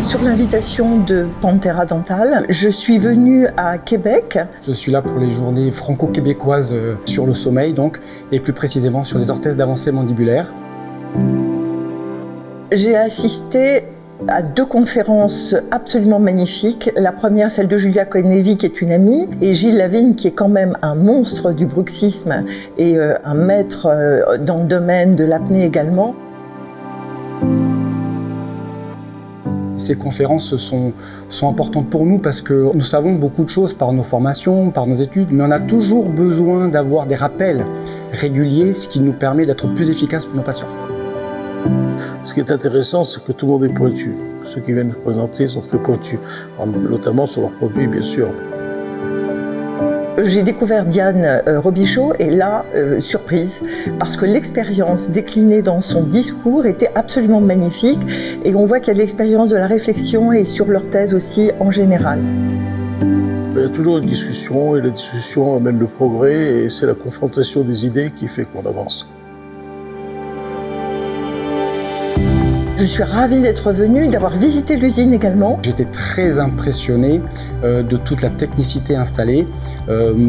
sur l'invitation de Pantera Dental. Je suis venue à Québec. Je suis là pour les journées franco-québécoises sur le sommeil, donc, et plus précisément sur les orthèses d'avancée mandibulaire. J'ai assisté à 2 conférences absolument magnifiques. La première, celle de Julia Cohen-Levy, qui est une amie, et Gilles Lavigne, qui est quand même un monstre du bruxisme et un maître dans le domaine de l'apnée également. Ces conférences sont importantes pour nous parce que nous savons beaucoup de choses par nos formations, par nos études, mais on a toujours besoin d'avoir des rappels réguliers, ce qui nous permet d'être plus efficaces pour nos patients. Ce qui est intéressant, c'est que tout le monde est pointu. Ceux qui viennent nous présenter sont très pointus, notamment sur leurs produits, bien sûr. J'ai découvert Diane Robichaud et là, surprise, parce que l'expérience déclinée dans son discours était absolument magnifique et on voit qu'il y a de l'expérience de la réflexion et sur l'orthèse aussi en général. Il y a toujours une discussion et la discussion amène le progrès et c'est la confrontation des idées qui fait qu'on avance. Je suis ravie d'être venue, d'avoir visité l'usine également. J'étais très impressionné de toute la technicité installée.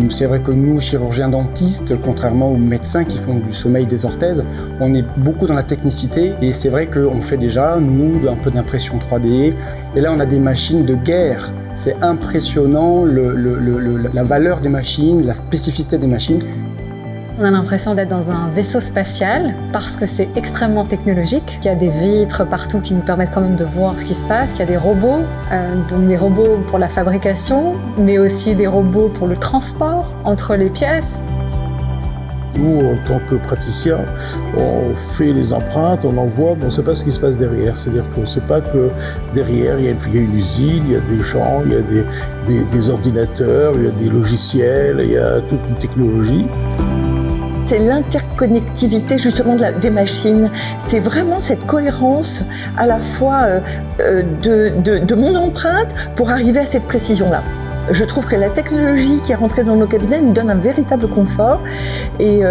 C'est vrai que nous, chirurgiens dentistes, contrairement aux médecins qui font du sommeil des orthèses, on est beaucoup dans la technicité et c'est vrai qu'on fait déjà, nous, un peu d'impression 3D. Et là, on a des machines de guerre. C'est impressionnant la valeur des machines, la spécificité des machines. On a l'impression d'être dans un vaisseau spatial parce que c'est extrêmement technologique. Il y a des vitres partout qui nous permettent quand même de voir ce qui se passe. Il y a des robots, donc des robots pour la fabrication, mais aussi des robots pour le transport entre les pièces. Nous, en tant que praticiens, on fait les empreintes, on envoie, mais on ne sait pas ce qui se passe derrière. C'est-à-dire qu'on ne sait pas que derrière, il y a une usine, il y a des gens, il y a des ordinateurs, il y a des logiciels, il y a toute une technologie. C'est l'interconnectivité justement des machines. C'est vraiment cette cohérence à la fois de mon empreinte pour arriver à cette précision-là. Je trouve que la technologie qui est rentrée dans nos cabinets nous donne un véritable confort et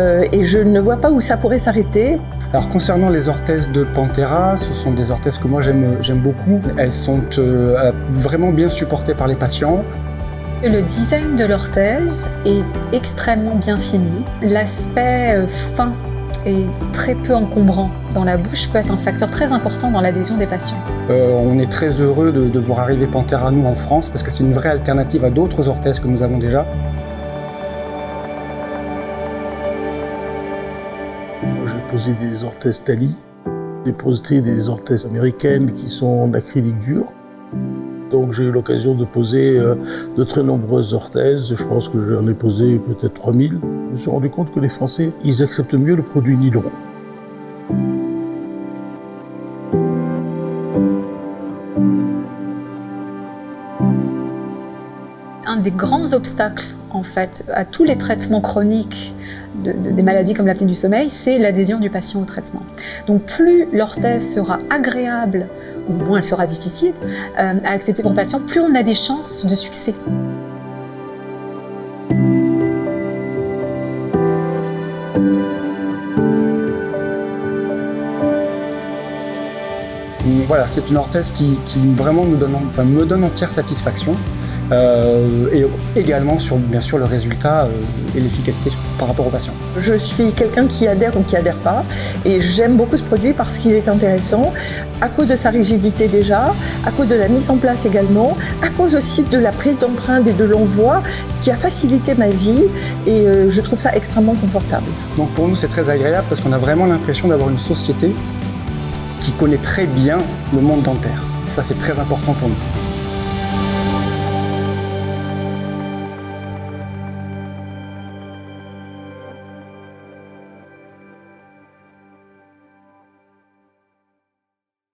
je ne vois pas où ça pourrait s'arrêter. Alors concernant les orthèses de Pantera, ce sont des orthèses que moi j'aime beaucoup. Elles sont vraiment bien supportées par les patients. Le design de l'orthèse est extrêmement bien fini. L'aspect fin et très peu encombrant dans la bouche peut être un facteur très important dans l'adhésion des patients. On est très heureux de voir arriver Pantera nous en France parce que c'est une vraie alternative à d'autres orthèses que nous avons déjà. J'ai posé des orthèses Tali, j'ai posé des orthèses américaines qui sont en acrylique dur. Donc j'ai eu l'occasion de poser de très nombreuses orthèses. Je pense que j'en ai posé peut-être 3000. Je me suis rendu compte que les Français, ils acceptent mieux le produit nylon. Un des grands obstacles, en fait, à tous les traitements chroniques des maladies comme l'apnée du sommeil, c'est l'adhésion du patient au traitement. Donc plus l'orthèse sera agréable, ou moins elle sera difficile à accepter pour le patient, plus on a des chances de succès. Voilà, c'est une orthèse qui vraiment me donne entière satisfaction et également bien sûr le résultat et l'efficacité par rapport aux patients. Je suis quelqu'un qui adhère ou qui adhère pas et j'aime beaucoup ce produit parce qu'il est intéressant à cause de sa rigidité déjà, à cause de la mise en place également, à cause aussi de la prise d'empreinte et de l'envoi qui a facilité ma vie et je trouve ça extrêmement confortable. Donc pour nous c'est très agréable parce qu'on a vraiment l'impression d'avoir une société qui connaît très bien le monde dentaire. Ça, c'est très important pour nous.